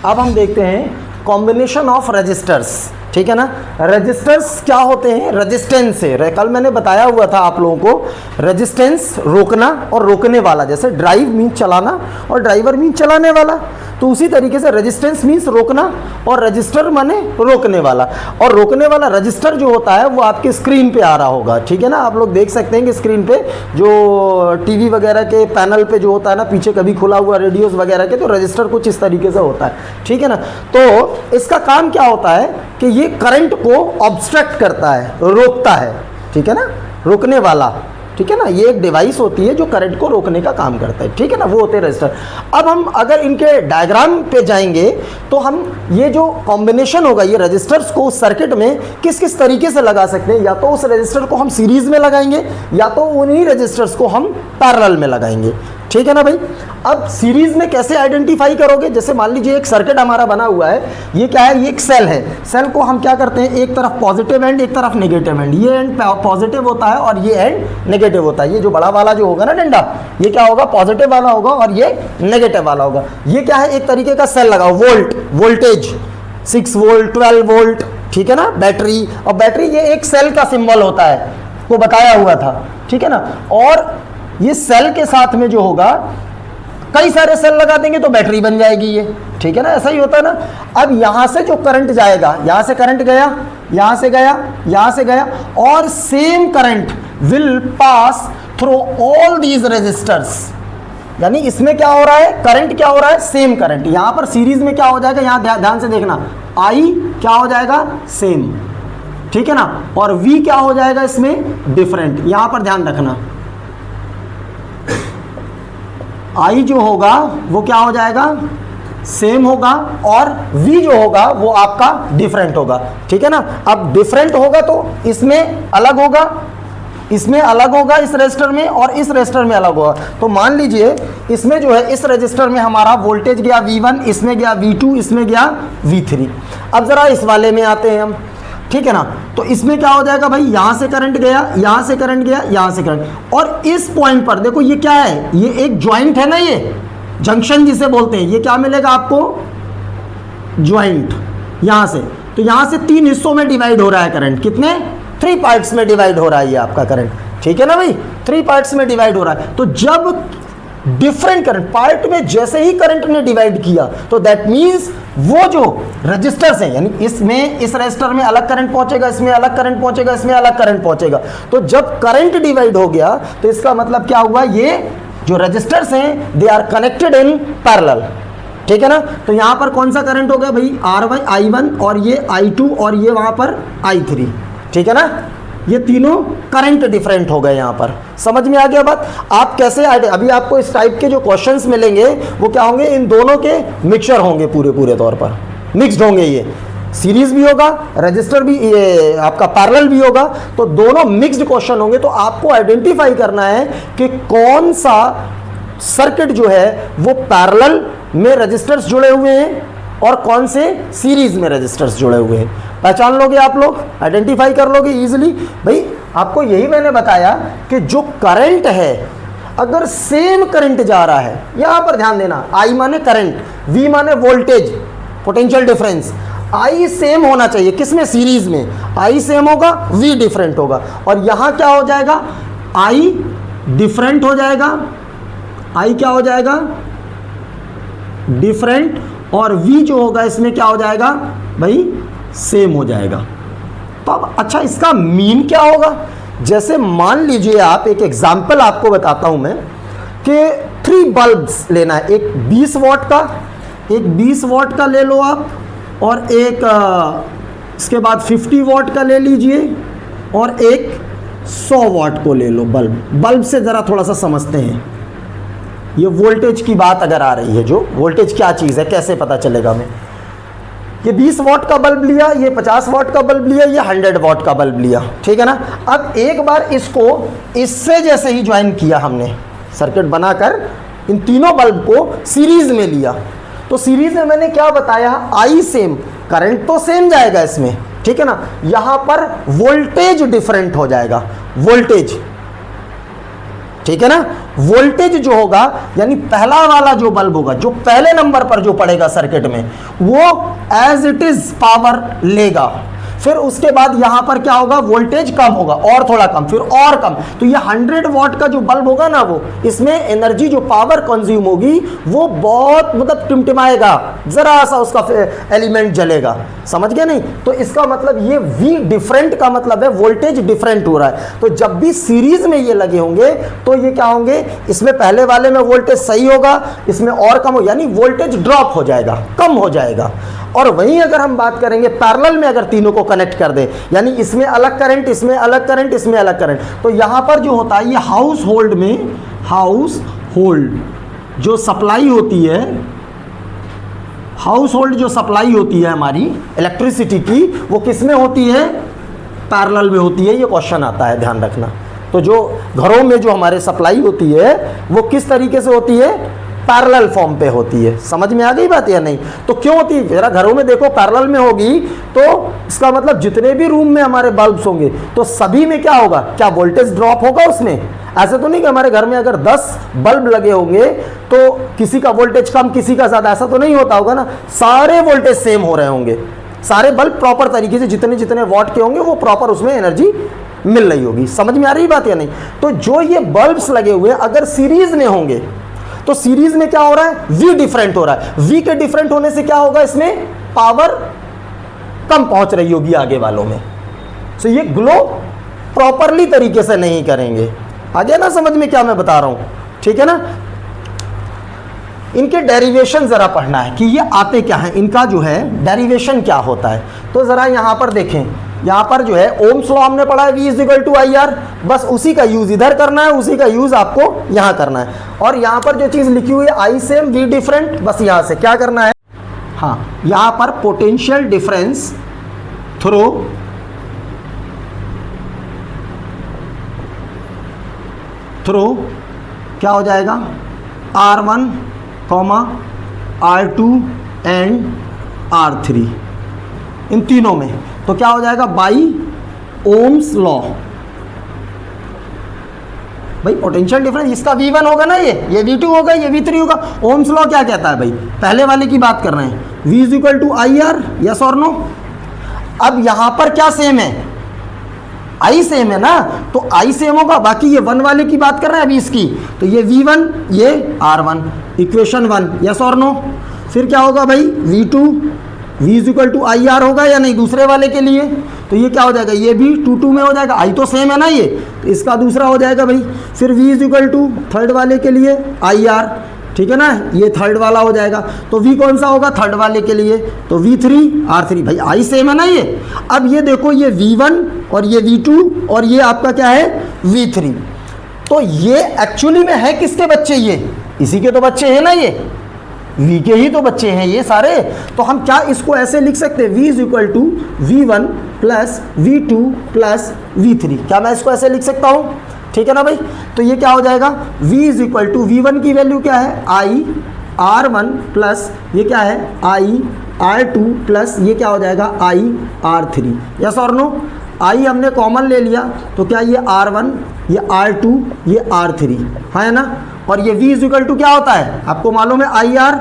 अब हम देखते हैं कॉम्बिनेशन ऑफ रजिस्टर्स, ठीक है ना। रजिस्टर्स क्या होते हैं, रेजिस्टेंस है। कल मैंने बताया हुआ था आप लोगों को, रेजिस्टेंस रोकना और रोकने वाला, जैसे ड्राइव मीन चलाना और ड्राइवर मीन चलाने वाला, तो उसी तरीके से रेजिस्टेंस मीन्स रोकना और रजिस्टर माने रोकने वाला। और रोकने वाला रजिस्टर जो होता है वो आपकी स्क्रीन पे आ रहा होगा, ठीक है ना। आप लोग देख सकते हैं कि स्क्रीन पे जो टीवी वगैरह के पैनल पे जो होता है ना, पीछे कभी खुला हुआ रेडियोस वगैरह के, तो रजिस्टर कुछ इस तरीके से होता है, ठीक है ना। तो इसका काम क्या होता है कि ये करंट को ऑब्स्ट्रक्ट करता है, रोकता है, ठीक है ना, रोकने वाला, ठीक है ना। ये एक डिवाइस होती है जो करंट को रोकने का काम करता है, ठीक है ना, वो होते हैं रजिस्टर। अब हम अगर इनके डायग्राम पे जाएंगे तो हम ये जो कॉम्बिनेशन होगा, ये रजिस्टर्स को उस सर्किट में किस किस तरीके से लगा सकते हैं। या तो उस रजिस्टर को हम सीरीज में लगाएंगे या तो उन्हीं रजिस्टर्स को हम पैरेलल में लगाएंगे, ठीक है ना भाई। अब सीरीज में कैसे आइडेंटिफाई करोगे, जैसे मान लीजिए एक सर्किट हमारा बना हुआ है, ये क्या है, ये एक सेल है। सेल को हम क्या करते हैं, एक तरफ पॉजिटिव एंड एक तरफ नेगेटिव एंड, ये एंड पॉजिटिव होता है और ये एंड नेगेटिव होता है। ये जो बड़ा वाला जो होगा ना डंडा, ये क्या होगा, पॉजिटिव वाला होगा और ये नेगेटिव वाला होगा। ये क्या है, एक तरीके का सेल लगा, वोल्टेज 6 वोल्ट 12 वोल्ट, ठीक है ना। बैटरी, और बैटरी ये एक सेल का सिंबल होता है, को बताया हुआ था, ठीक है ना। और ये सेल के साथ में जो होगा, कई सारे सेल लगा देंगे तो बैटरी बन जाएगी ये, ठीक है ना, ऐसा ही होता है ना। अब यहां से जो करंट जाएगा, यहां से करंट गया, यहां से गया, यहां से गया, और same current will pass through all these resistors. यानी इसमें क्या हो रहा है, करंट क्या हो रहा है, सेम करंट। यहां पर सीरीज में क्या हो जाएगा, यहां ध्यान से देखना, आई क्या हो जाएगा, सेम, ठीक है ना, और वी क्या हो जाएगा इसमें, डिफरेंट। यहां पर ध्यान रखना, आई जो होगा वो क्या हो जाएगा, सेम होगा, और V जो होगा वो आपका डिफरेंट होगा, ठीक है ना। अब डिफरेंट होगा तो इसमें अलग होगा, इसमें अलग होगा, इस रजिस्टर में, और इस रजिस्टर में अलग होगा। तो मान लीजिए इसमें जो है, इस रजिस्टर में हमारा वोल्टेज गया V1, इसमें गया V2, इसमें गया V3। अब जरा इस वाले में आते हैं हम, ठीक है ना। तो इसमें क्या हो जाएगा भाई, यहां से करंट गया, यहां से करंट गया, यहां से करंट, और इस पॉइंट पर देखो ये क्या है, ये एक ज्वाइंट है ना, ये जंक्शन जिसे बोलते हैं। ये क्या मिलेगा आपको, ज्वाइंट, यहां से। तो यहां से 3 हिस्सों में डिवाइड हो रहा है करंट, कितने, 3 पार्ट्स में डिवाइड हो रहा है ये आपका करंट, ठीक है ना भाई, 3 पार्ट्स में डिवाइड हो रहा है। तो जब डिफरेंट करंट पार्ट में जैसे ही करंट ने डिवाइड किया, तो दैट मींस वो जो रजिस्टर्स हैं, यानी इसमें, इस रजिस्टर में अलग करंट पहुंचेगा, इसमें अलग करंट पहुंचेगा, इसमें अलग करंट पहुंचेगा। तो जब करंट डिवाइड हो गया तो इसका मतलब क्या हुआ, ये जो रजिस्टर्स हैं they are connected in parallel, ठीक है ना। तो यहां पर कौन सा करंट हो गया भाई, R1 I1, और ये I2, और ये वहां पर I3, ठीक है ना। ये तीनों करंट डिफरेंट हो गए यहाँ पर, समझ में आ गया बात। आप कैसे, अभी आपको इस टाइप के जो क्वेश्चंस मिलेंगे वो क्या होंगे, इन दोनों के मिक्सचर होंगे, पूरे तौर पर मिक्स्ड होंगे। ये सीरीज भी होगा, रजिस्टर भी, ये आपका पैरेलल भी होगा, तो दोनों मिक्स्ड क्वेश्चन होंगे। तो आपको आइडेंटिफाई करना है कि कौन सा सर्किट जो है वो पैरेलल में रजिस्टर्स जुड़े हुए हैं और कौन से सीरीज में रजिस्टर्स जुड़े हुए हैं। पहचान लोगे आप लोग, आइडेंटिफाई कर लोगे इजीली। भाई आपको यही मैंने बताया कि जो करंट है, अगर सेम करंट जा रहा है, यहां पर ध्यान देना, आई माने करंट, वी माने वोल्टेज, पोटेंशियल डिफरेंस। आई सेम होना चाहिए, किसमें, सीरीज में। आई सेम होगा, वी डिफरेंट होगा, और यहां क्या हो जाएगा, आई डिफरेंट हो जाएगा, आई क्या हो जाएगा, डिफरेंट, और V जो होगा इसमें क्या हो जाएगा भाई, सेम हो जाएगा। तो अब अच्छा, इसका मीन क्या होगा। जैसे मान लीजिए आप, एक एग्जांपल आपको बताता हूं मैं, कि 3 बल्ब्स लेना है, एक 20 वॉट का, एक 20 वॉट का ले लो आप, और एक इसके बाद 50 वॉट का ले लीजिए, और एक 100 वॉट को ले लो। बल्ब से ज़रा थोड़ा सा समझते हैं, ये वोल्टेज की बात अगर आ रही है, जो वोल्टेज क्या चीज़ है, कैसे पता चलेगा हमें। ये 20 वॉट का बल्ब लिया, ये 50 वॉट का बल्ब लिया, ये 100 वॉट का बल्ब लिया, ठीक है ना। अब एक बार इसको इससे जैसे ही ज्वाइन किया हमने, सर्किट बनाकर इन तीनों बल्ब को सीरीज में लिया, तो सीरीज में मैंने क्या बताया, आई सेम, करंट तो सेम जाएगा इसमें, ठीक है ना। यहां पर वोल्टेज डिफरेंट हो जाएगा, वोल्टेज, ठीक है ना। वोल्टेज जो होगा यानी पहला वाला जो बल्ब होगा, जो पहले नंबर पर जो पड़ेगा सर्किट में, वो एज इट इज पावर लेगा। फिर उसके बाद यहां पर क्या होगा, वोल्टेज कम होगा और थोड़ा कम, फिर और कम। तो ये 100 वॉट का जो बल्ब होगा ना, वो इसमें एनर्जी जो पावर कंज्यूम होगी वो बहुत मतलब टिमटिमाएगा, जरा सा उसका एलिमेंट जलेगा। समझ गए नहीं? तो इसका मतलब ये V डिफरेंट का मतलब है वोल्टेज डिफरेंट हो रहा है। तो जब भी सीरीज में ये लगे होंगे तो ये क्या होंगे, इसमें पहले वाले में वोल्टेज सही होगा, इसमें और कम हो, यानी वोल्टेज ड्रॉप हो जाएगा, कम हो जाएगा। और वहीं अगर हम बात करेंगे पैरेलल में, अगर तीनों को कनेक्ट कर दे, यानी इसमें अलग करंट, इसमें अलग करंट, इसमें अलग करंट, तो यहां पर जो होता है ये हाउस होल्ड में, हाउस होल्ड जो सप्लाई होती है, हाउस होल्ड जो सप्लाई होती है हमारी इलेक्ट्रिसिटी की, वो किस में होती है, पैरेलल में होती है। ये क्वेश्चन आता है, ध्यान रखना। तो जो घरों में जो हमारे सप्लाई होती है वो किस तरीके से होती है, पैरेलल फॉर्म पे होती है। समझ में आ गई बात या नहीं? तो क्यों होती है, जरा घरों में देखो, पैरेलल में होगी तो इसका मतलब जितने भी रूम में हमारे बल्ब्स होंगे तो सभी में क्या होगा, क्या वोल्टेज ड्रॉप होगा उसमें? ऐसा तो नहीं कि हमारे घर में अगर 10 बल्ब लगे होंगे तो किसी का वोल्टेज कम, किसी का ज्यादा, ऐसा तो नहीं होता होगा ना। सारे वोल्टेज सेम हो रहे होंगे, सारे बल्ब प्रॉपर तरीके से जितने जितने वॉट के होंगे वो प्रॉपर उसमें एनर्जी मिल रही होगी। समझ में आ रही बात या नहीं? तो जो ये बल्ब्स लगे हुए अगर सीरीज में होंगे तो सीरीज में क्या हो रहा है, V डिफरेंट हो रहा है। V के डिफरेंट होने से क्या होगा, इसमें पावर कम पहुंच रही होगी आगे वालों में। तो ये ग्लो प्रॉपरली तरीके से नहीं करेंगे। आ गया ना समझ में क्या मैं बता रहा हूं? ठीक है ना। इनके डेरिवेशन जरा पढ़ना है कि ये आते क्या है, इनका जो है डेरिवेशन क्या होता है। तो जरा यहां पर देखें, यहाँ पर जो है ओम्स लॉ हमने पढ़ा है, V = IR, बस उसी का यूज इधर करना है, उसी का यूज आपको यहाँ करना है। और यहाँ पर जो चीज लिखी हुई है I सेम V डिफरेंट, बस यहाँ से क्या करना है, हाँ यहाँ पर पोटेंशियल डिफरेंस थ्रू क्या हो जाएगा, R1, R2 एंड R3, इन तीनों में। तो क्या हो जाएगा, बाई ओम्स लॉ। भाई पोटेंशियल डिफरेंस इसका V1 होगा ना, ये V2 होगा, ये V3 होगा। ओम्स लॉ क्या कहता है भाई, पहले वाले की बात कर रहे हैं, V = IR, यस और नो। अब यहां पर क्या सेम है, I सेम है ना, तो I सेम होगा, बाकी ये 1 वाले की बात कर रहे हैं अभी इसकी, तो ये V1, ये R1, इक्वेशन 1, यस और नो। फिर क्या होगा भाई, V2, V = IR होगा या नहीं दूसरे वाले के लिए, तो ये क्या हो जाएगा, ये भी 2 में हो जाएगा, I तो सेम है ना ये, तो इसका दूसरा हो जाएगा भाई। फिर V = थर्ड वाले के लिए IR, ठीक है ना, ये थर्ड वाला हो जाएगा। तो V कौन सा होगा थर्ड वाले के लिए, तो V3, R3, भाई I सेम है ना ये। अब ये देखो, ये V1 और ये V2 और ये आपका क्या है V3, तो ये एक्चुअली में है किसके बच्चे, ये इसी के तो बच्चे हैं ना, ये V के ही तो बच्चे हैं ये सारे। तो हम क्या इसको ऐसे लिख सकते हैं, V = V1 + V2 + V3, क्या मैं इसको ऐसे लिख सकता हूँ? ठीक है ना भाई। तो ये क्या हो जाएगा, V = V1 की वैल्यू क्या है, I R1 प्लस ये क्या है I R2 प्लस ये क्या हो जाएगा I R3, यस और नो। I हमने कॉमन ले लिया, तो क्या ये R1, ये R2, ये R3 है ना। और ये V = क्या होता है, आपको मालूम है IR,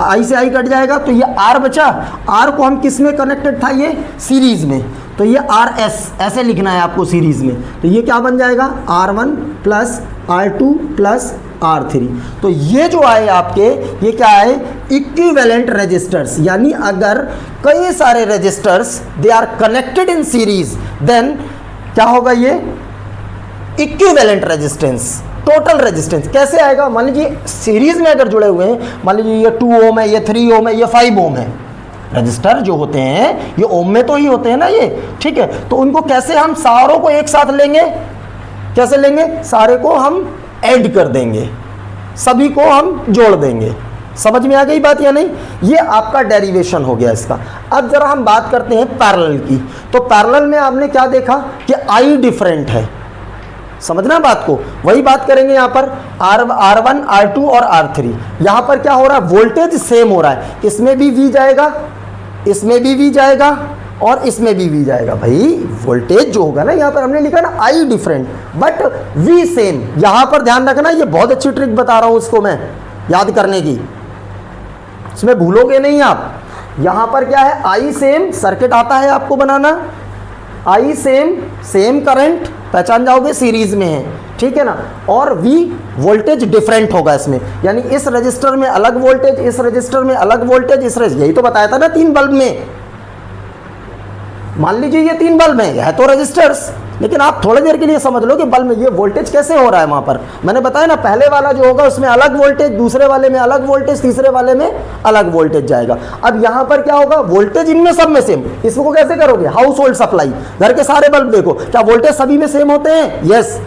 I से I कट जाएगा, तो ये R बचा। R को हम किस में कनेक्टेड था, ये सीरीज में, तो ये RS ऐसे लिखना है आपको सीरीज में। तो ये क्या बन जाएगा, R1 + R2 + R3। तो ये जो आए आपके, ये क्या है, इक्विवेलेंट रेजिस्टर्स, यानी अगर कई सारे resistors they are connected in series, then क्या होगा, ये इक्विवेलेंट रेजिस्टेंस, टोटल रेजिस्टेंस। कैसे आएगा, मान लीजिए सीरीज में अगर जुड़े हुए हैं, मान लीजिए ये 2 ओम है, ये 3 ओम है, ये 5 ओम है, रजिस्टर जो होते हैं ये ओम में तो ही होते हैं ना ये, ठीक है। तो उनको कैसे हम सारों को एक साथ लेंगे, कैसे लेंगे, सारे को हम ऐड कर देंगे, सभी को हम जोड़ देंगे। समझ में आ गई बात या नहीं? ये आपका डेरिवेशन हो गया इसका। अब जरा हम बात करते हैं पैरेलल की। तो पैरेलल में आपने क्या देखा कि आई डिफरेंट है, समझना बात को, वही बात करेंगे यहाँ पर R1, R2 और R3। यहाँ पर क्या हो रहा है, वोल्टेज सेम हो रहा है, इसमें भी V जाएगा, इसमें भी V जाएगा, और इसमें भी V जाएगा। भाई वोल्टेज जो होगा ना, यहाँ पर हमने लिखा ना I different but V same. यहाँ पर ध्यान रखना, ये बहुत अच्छी ट्रिक बता रहा हूँ इसको मैं याद करने की, इसमें भूलोगे नहीं आप। यहाँ पर क्या है, I सेम, सर्किट आता है आपको बनाना, I सेम, सेम करंट पहचान जाओगे, सीरीज में है, ठीक है ना। और V वोल्टेज डिफरेंट होगा इसमें, यानी इस रजिस्टर में अलग वोल्टेज, इस रजिस्टर में अलग वोल्टेज, इस रजिस्टर, यही तो बताया था ना 3 बल्ब में। मान लीजिए ये 3 बल्ब हैं, है तो रजिस्टर्स, लेकिन आप थोड़ी देर के लिए समझ लो कि बल्ब में ये वोल्टेज कैसे हो रहा है। वहां पर मैंने बताया ना, पहले वाला जो होगा उसमें अलग वोल्टेज, दूसरे वाले में अलग वोल्टेज, तीसरे वाले में अलग वोल्टेज जाएगा। अब यहां पर क्या होगा, वोल्टेज इनमें सब में सेम। इसको कैसे करोगे, हाउस होल्ड सप्लाई, घर के सारे बल्ब देखो, क्या वोल्टेज सभी में सेम होते हैं? यस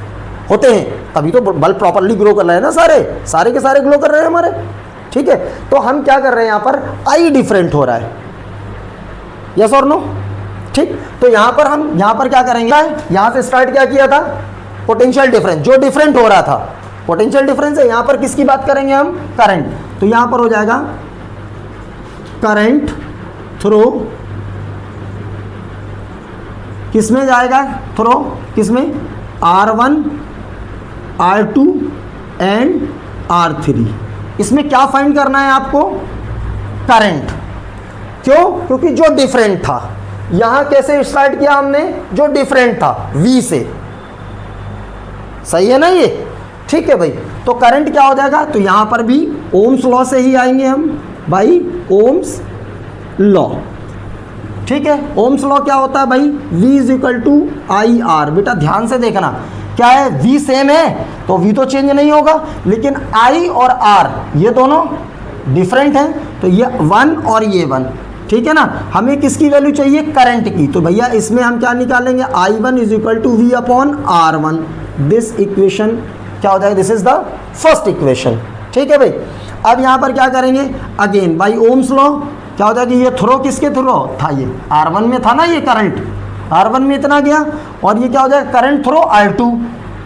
होते हैं, तभी तो बल्ब प्रॉपरली ग्लो कर रहे हैं ना, सारे के सारे ग्लो कर रहे हैं हमारे, ठीक है। तो हम क्या कर रहे हैं, यहाँ पर आई डिफरेंट हो रहा है, यस और नो, ठीक। तो यहां पर हम यहां पर क्या करेंगे, यहां से स्टार्ट क्या किया था, पोटेंशियल डिफरेंस, जो डिफरेंट हो रहा था पोटेंशियल डिफरेंस है। यहां पर किसकी बात करेंगे हम, करंट। तो यहां पर हो जाएगा करंट थ्रू, किसमें जाएगा, थ्रू किसमें, R1 R2 एंड R3। इसमें क्या फाइंड करना है आपको, करंट। क्यों, क्योंकि जो डिफरेंट था, यहां कैसे स्टार्ट किया हमने, जो डिफरेंट था V से, सही है ना ये, ठीक है भाई। तो करंट क्या हो जाएगा, तो यहां पर भी ओम्स लॉ से ही आएंगे हम, भाई ओम्स लॉ, ठीक है। ओम्स लॉ क्या होता है भाई, V is equal to IR। बेटा ध्यान से देखना, क्या है, V सेम है तो V तो चेंज नहीं होगा, लेकिन I और R ये दोनों डिफरेंट हैं, तो ये 1 और ये 1, ठीक है ना। हमें किसकी वैल्यू चाहिए, करंट की। तो भैया इसमें हम क्या निकालेंगे, I1 is equal to V upon R1। This equation क्या हो जाएगा, this is the first equation, ठीक है भाई। अब यहाँ पर क्या करेंगे, अगेन बाई ओम्स लॉ क्या हो जाएगा, ये थ्रो किसके थ्रो था, ये R1 में था ना, ये करंट R1 में इतना गया, और ये क्या हो जाएगा, करंट थ्रो R2,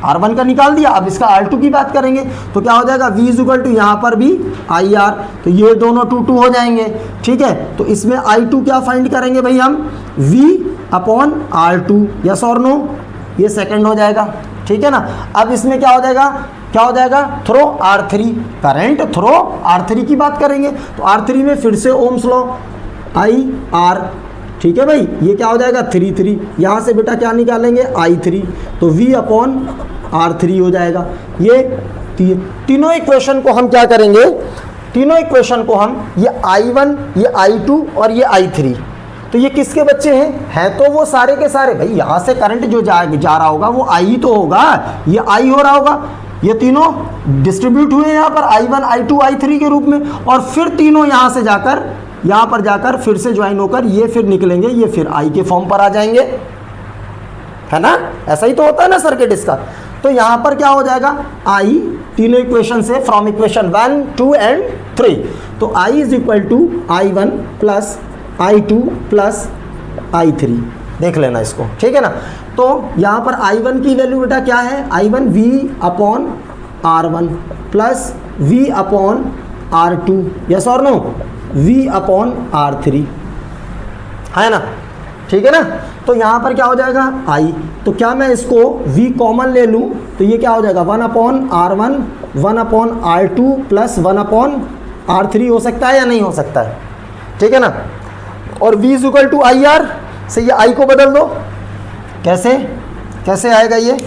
R1 का निकाल दिया। अब इसका R2 की बात करेंगे तो क्या हो जाएगा, V इज इक्वल टू यहाँ पर भी IR, तो ये दोनों 2 हो जाएंगे, ठीक है। तो इसमें I2 क्या फाइंड करेंगे भाई हम, V अपॉन R2, यस और नो, ये सेकंड हो जाएगा, ठीक है ना। अब इसमें क्या हो जाएगा, throw R3, current throw R3 की बात करेंगे, तो R3 में फिर से ओम्स लॉ IR, ठीक है भाई। ये क्या हो जाएगा, 3 यहाँ से बेटा क्या निकालेंगे, I3, तो V अपॉन R3 हो जाएगा। ये तीनों इक्वेशन को हम क्या करेंगे, तीनों इक्वेशन को हम, ये I1, ये I2 और ये I3, तो ये किसके बच्चे हैं तो वो सारे के सारे, भाई यहाँ से करंट जो जा रहा होगा वो I तो होगा, ये I हो रहा होगा, ये तीनों डिस्ट्रीब्यूट हुए यहाँ पर I1 I2 I3 के रूप में, और फिर तीनों यहाँ से जाकर यहाँ पर जाकर फिर से ज्वाइन होकर ये फिर निकलेंगे, ये फिर I के फॉर्म पर आ जाएंगे, है ना। ऐसा ही तो होता है ना सर्किट इसका। तो यहाँ पर क्या हो जाएगा, I तीनों इक्वेशन से, फ्रॉम इक्वेशन 1 2 एंड 3, तो I is equal to I1 plus I2 plus I3, देख लेना इसको, ठीक है ना। तो यहाँ पर I1 की वैल्यू बेटा क्या है, I1 V upon R1 plus V upon R2, yes और नो, V अपॉन R3, है ना, ठीक है ना। तो यहाँ पर क्या हो जाएगा I, तो क्या मैं इसको V कॉमन ले लूँ, तो ये क्या हो जाएगा 1 upon R1 1 upon R2 plus 1 upon R3 हो सकता है या नहीं हो सकता है, ठीक है ना। और V is equal to IR से ये I को बदल दो, कैसे आएगा ये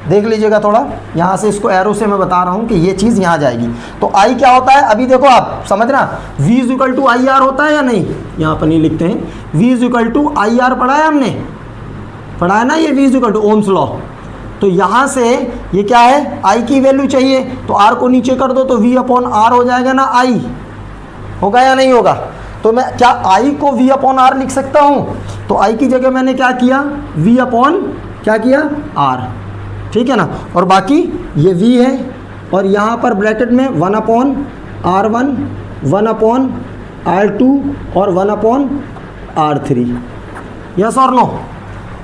देख लीजिएगा थोड़ा, यहाँ से इसको एरो से मैं बता रहा हूँ कि ये चीज़ यहाँ जाएगी। तो I क्या होता है, अभी देखो आप समझना, V is equal to IR होता है या नहीं, यहाँ पर नहीं लिखते हैं, V is equal to IR पढ़ा है हमने, पढ़ा है ना, ये V is equal to Ohm's law. तो यहाँ से ये क्या है, I की वैल्यू चाहिए, तो R को नीचे कर दो, तो V अपॉन R हो जाएगा ना, I होगा या नहीं होगा। तो मैं क्या I को V अपॉन R लिख सकता हूँ, तो I की जगह मैंने क्या किया, V अपॉन क्या किया R, ठीक है ना। और बाकी ये V है, और यहाँ पर ब्रैकेट में 1 अपॉन R1 1 अपॉन R2 और 1 अपॉन R3, यस और नो।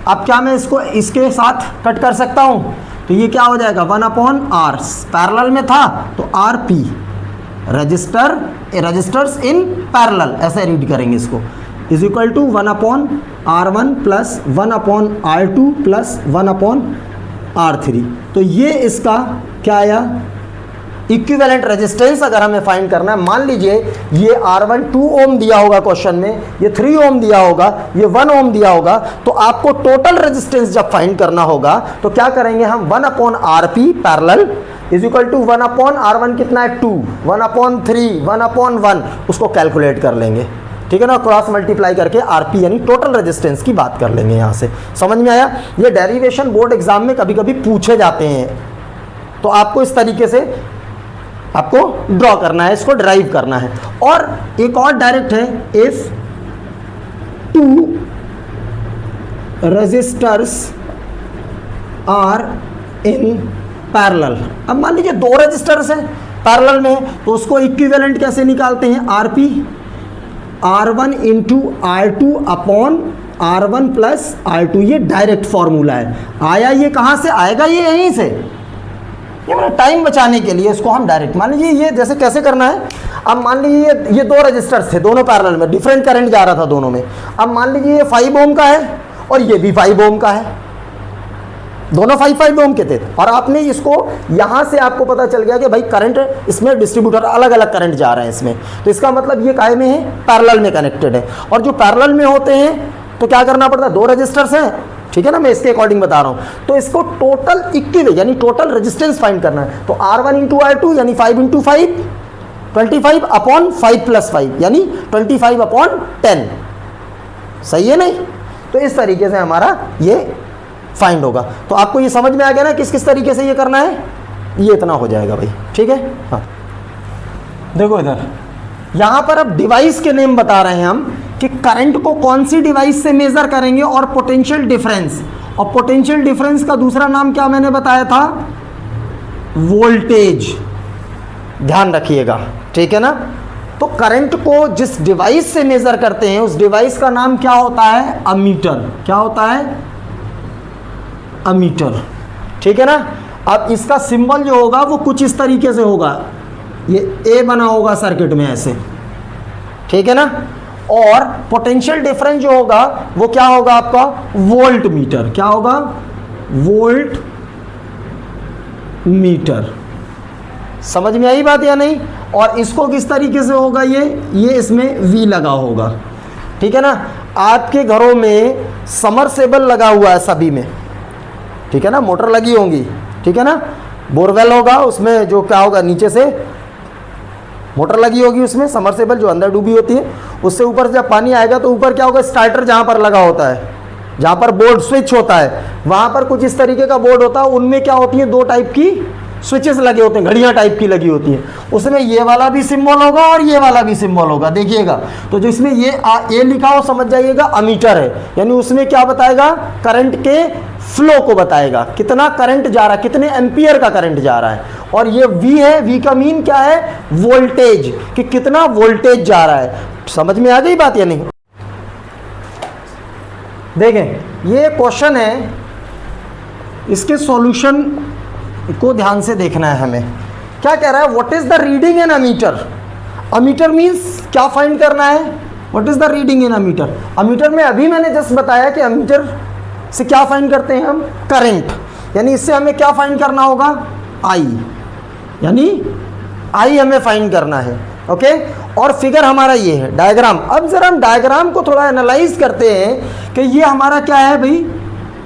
अब क्या मैं इसको इसके साथ कट कर सकता हूँ, तो ये क्या हो जाएगा 1 अपॉन R, पैरेलल में था तो RP, रजिस्टर्स इन पैरेलल, ऐसे रीड करेंगे इसको, is equal to 1/R1 plus 1/R2 plus 1/R3। तो ये इसका क्या आया, इक्विवेलेंट रेजिस्टेंस अगर हमें फाइंड करना है, मान लीजिए ये R1 2 ओम दिया होगा क्वेश्चन में, ये 3 ओम दिया होगा, ये 1 ओम दिया होगा, तो आपको टोटल रेजिस्टेंस जब फाइंड करना होगा तो क्या करेंगे हम, 1/RP parallel is equal to 1/R1 कितना है 2, 1/3, 1/1 उसको कैलकुलेट कर लेंगे, ठीक है ना, क्रॉस मल्टीप्लाई करके आरपी यानी टोटल रेजिस्टेंस की बात कर लेंगे। यहां से समझ में आया। ये डेरिवेशन बोर्ड एग्जाम में कभी कभी पूछे जाते हैं, तो आपको इस तरीके से आपको ड्रॉ करना है, इसको ड्राइव करना है। और एक और डायरेक्ट है, if 2 resistors are in parallel. अब मान लीजिए 2 रेजिस्टर्स हैं पैरेलल में, तो उसको इक्विवेलेंट कैसे निकालते हैं, RP R1 into R2 upon R1 plus R2। ये डायरेक्ट फॉर्मूला है। आया ये कहाँ से आएगा, ये यहीं से, ये मतलब टाइम बचाने के लिए इसको हम डायरेक्ट, मान लीजिए ये जैसे कैसे करना है। अब मान लीजिए ये 2 रजिस्टर्स थे, दोनों पैरेलल में, डिफरेंट करंट जा रहा था दोनों में। अब मान लीजिए ये 5 ओम का है और ये भी 5 ओम का है, दोनों 5 ओम के थे, और आपने इसको यहां से आपको पता चल गया कि भाई करंट इसमें डिस्ट्रीब्यूटर अलग अलग करंट जा रहे हैं इसमें, तो इसका मतलब ये काहे में है, पैरेलल में कनेक्टेड है। और जो पैरेलल में होते हैं तो क्या करना पड़ता है, 2 रजिस्टर्स हैं, ठीक है ना, मैं इसके अकॉर्डिंग बता रहा हूं, तो इसको टोटल इक्विवेलेंट यानी टोटल रेजिस्टेंस फाइंड करना है। तो R1 इंटू R2 यानी 5 इंटू 5 25 अपॉन 5 प्लस 5 यानी 25 अपॉन 10, सही है नहीं। तो इस तरीके से हमारा ये फाइंड होगा। तो आपको ये समझ में आ गया ना किस किस तरीके से ये करना है, ये इतना हो जाएगा भाई, ठीक है। हाँ देखो इधर, यहां पर अब डिवाइस के नेम बता रहे हैं हम कि करंट को कौन सी डिवाइस से मेजर करेंगे, और पोटेंशियल डिफरेंस, और पोटेंशियल डिफरेंस का दूसरा नाम क्या मैंने बताया था, वोल्टेज, ध्यान रखिएगा, ठीक है ना। तो करंट को जिस डिवाइस से मेजर करते हैं उस डिवाइस का नाम क्या होता है, अमीटर। क्या होता है, अमीटर, ठीक है ना। अब इसका सिंबल जो होगा वो कुछ इस तरीके से होगा, ये ए बना होगा सर्किट में ऐसे, ठीक है ना। और पोटेंशियल डिफरेंस जो होगा वो क्या होगा आपका, वोल्ट मीटर। क्या होगा, वोल्ट मीटर। समझ में आई बात या नहीं। और इसको किस तरीके से होगा, ये इसमें वी लगा होगा, ठीक है ना। आपके घरों में समरसेबल लगा हुआ है सभी में, ठीक है ना, मोटर लगी होंगी, ठीक है ना, बोरवेल होगा उसमें, जो क्या होगा नीचे से मोटर लगी होगी उसमें, समरसेबल जो अंदर डूबी होती है, उससे ऊपर से जब पानी आएगा तो ऊपर क्या होगा, स्टार्टर जहाँ पर लगा होता है, जहाँ पर बोर्ड स्विच होता है, वहाँ पर कुछ इस तरीके का बोर्ड होता है। उनमें क्या होती है, 2 टाइप की स्विचेस लगे होते हैं, घड़ियाँ टाइप की लगी होती हैं, उसमें ये वाला भी सिंबल होगा और ये वाला भी सिंबल होगा, देखिएगा। तो जो इसमें ये लिखा हो समझ जाइएगा अमीटर है, यानी उसमें क्या बताएगा, करंट के फ्लो को बताएगा, कितना करंट जा रहा है, कितने एम्पियर का करंट जा रहा है। और ये वी है, वी का मीन क्या है, वोल्टेज, कि कितना वोल्टेज जा रहा है। समझ में आ गई बात या नहीं। देखें ये क्वेश्चन है, इसके सॉल्यूशन को ध्यान से देखना है हमें। क्या कह रहा है, what is the reading in ammeter. Ammeter means क्या फाइंड करना है, what is the reading in ammeter. Ammeter में अभी मैंने जस्ट बताया कि अमीटर से क्या फाइंड करते हैं हम, करंट, यानी इससे हमें क्या फाइंड करना होगा, आई, यानी आई हमें फाइंड करना है, ओके। और फिगर हमारा ये है, डायग्राम। अब जरा हम डायग्राम को थोड़ा एनालाइज करते हैं कि ये हमारा क्या है भाई,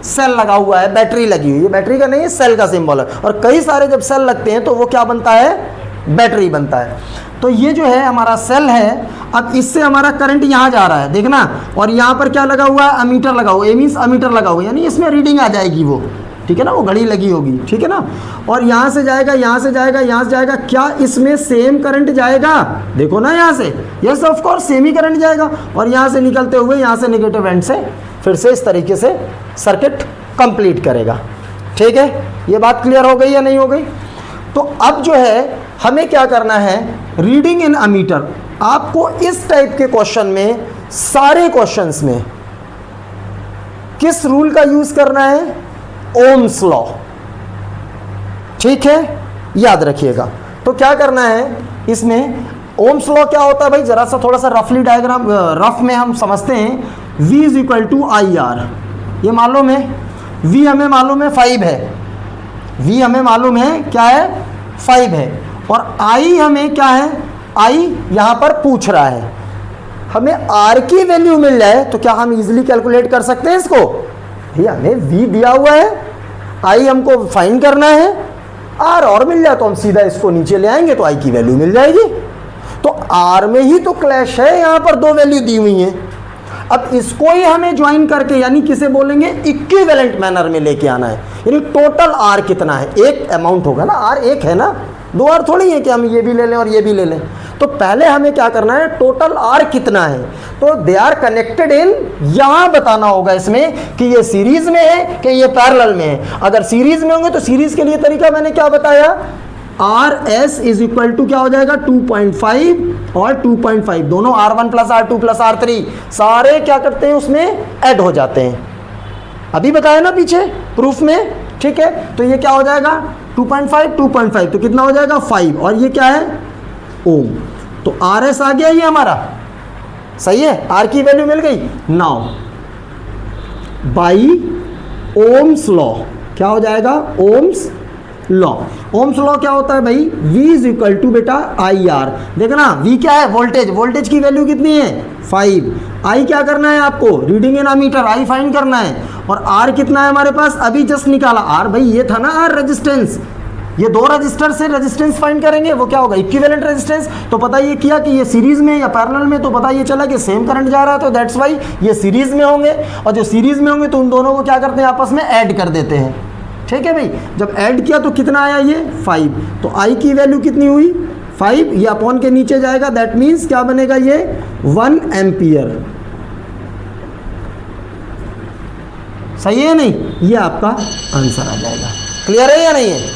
सेल लगा हुआ है, बैटरी लगी हुई है, बैटरी का नहीं है, सेल का सिंबल है। और कई सारे जब सेल लगते हैं तो वो क्या बनता है, बैटरी बनता है। तो ये जो है हमारा सेल है। अब इससे हमारा करंट यहाँ जा रहा है, देखना, और यहाँ पर क्या लगा हुआ है, अमीटर लगा हुआ है, मीन्स अमीटर लगा हुआ है, यानी इसमें रीडिंग आ जाएगी वो, ठीक है ना, वो घड़ी लगी होगी, ठीक है ना। और यहाँ से जाएगा, यहाँ से जाएगा, यहाँ से जाएगा, क्या इसमें सेम करंट जाएगा, देखो ना यहाँ से, yes of course same he current जाएगा। और यहाँ से निकलते हुए यहाँ से नेगेटिव एंड से फिर से इस तरीके से सर्किट कंप्लीट करेगा, ठीक है। ये बात क्लियर हो गई या नहीं हो गई। तो अब जो है हमें क्या करना है, रीडिंग इन अमीटर। आपको इस टाइप के क्वेश्चन में, सारे क्वेश्चंस में किस रूल का यूज करना है, ओम्स लॉ, ठीक है, याद रखिएगा। तो क्या करना है, इसमें ओम्स लॉ क्या होता है भाई, जरा सा थोड़ा सा रफली डायग्राम रफ में हम समझते हैं। V is equal to I R, ये मालूम है, V हमें मालूम है 5 है, V हमें मालूम है क्या है 5 है, और I हमें क्या है, I यहाँ पर पूछ रहा है, हमें R की वैल्यू मिल जाए तो क्या हम इजीली कैलकुलेट कर सकते हैं इसको, भैया हमें V दिया हुआ है, I हमको फाइंड करना है, R और मिल जाए तो हम सीधा इसको नीचे ले आएंगे तो I की वैल्यू मिल जाएगी। तो R में ही तो क्लैश है, यहाँ पर दो वैल्यू दी हुई हैं। अब इसको ही हमें ज्वाइन करके यानी किसे बोलेंगे इक्विवेलेंट मैनर में लेके आना है, यानी टोटल R कितना है, एक अमाउंट होगा ना, R एक है ना, दो R थोड़ी है कि हम ये भी ले लें और ये भी ले लें। तो पहले हमें क्या करना है, टोटल R कितना है, तो दे आर कनेक्टेड इन, यहां बताना होगा इसमें कि ये सीरीज में है कि ये पैरेलल में है। अगर सीरीज में होंगे तो सीरीज के लिए तरीका मैंने क्या बताया, RS इज इक्वल टू क्या हो जाएगा 2.5 और 2.5 दोनों R1 plus R2 plus R3 सारे क्या करते हैं उसमें ऐड हो जाते हैं, अभी बताया ना पीछे प्रूफ में, ठीक है। तो ये क्या हो जाएगा 2.5 तो कितना हो जाएगा 5, और ये क्या है ओम, तो RS आ गया ये हमारा, सही है, R की वैल्यू मिल गई। नाउ बाई ओम्स लॉ क्या हो जाएगा, ओम्स लॉ, ओम्स लॉ क्या होता है भाई, V इज इक्वल टू बेटा आई आर, देखना V क्या है वोल्टेज, वोल्टेज की वैल्यू कितनी है 5, I क्या करना है आपको reading in meter I find करना है, और R कितना है हमारे पास अभी जस्ट निकाला, R भाई ये था ना R रेजिस्टेंस, ये दो रजिस्टर से रेजिस्टेंस फाइंड करेंगे, वो क्या होगा इक्विवेलेंट रेजिस्टेंस। तो पता ये किया कि ये सीरीज में या पैरेलल में, तो पता ये चला कि सेम करंट जा रहा है, तो दैट्स वाई ये सीरीज में होंगे, और जो सीरीज में होंगे तो उन दोनों को क्या करते हैं आपस में ऐड कर देते हैं, ठीक है भाई। जब ऐड किया तो कितना आया ये 5, तो I की वैल्यू कितनी हुई 5, ये अपॉन के नीचे जाएगा, दैट मीन्स क्या बनेगा ये 1 एम्पियर, सही है नहीं, ये आपका आंसर आ जाएगा। क्लियर है या नहीं है।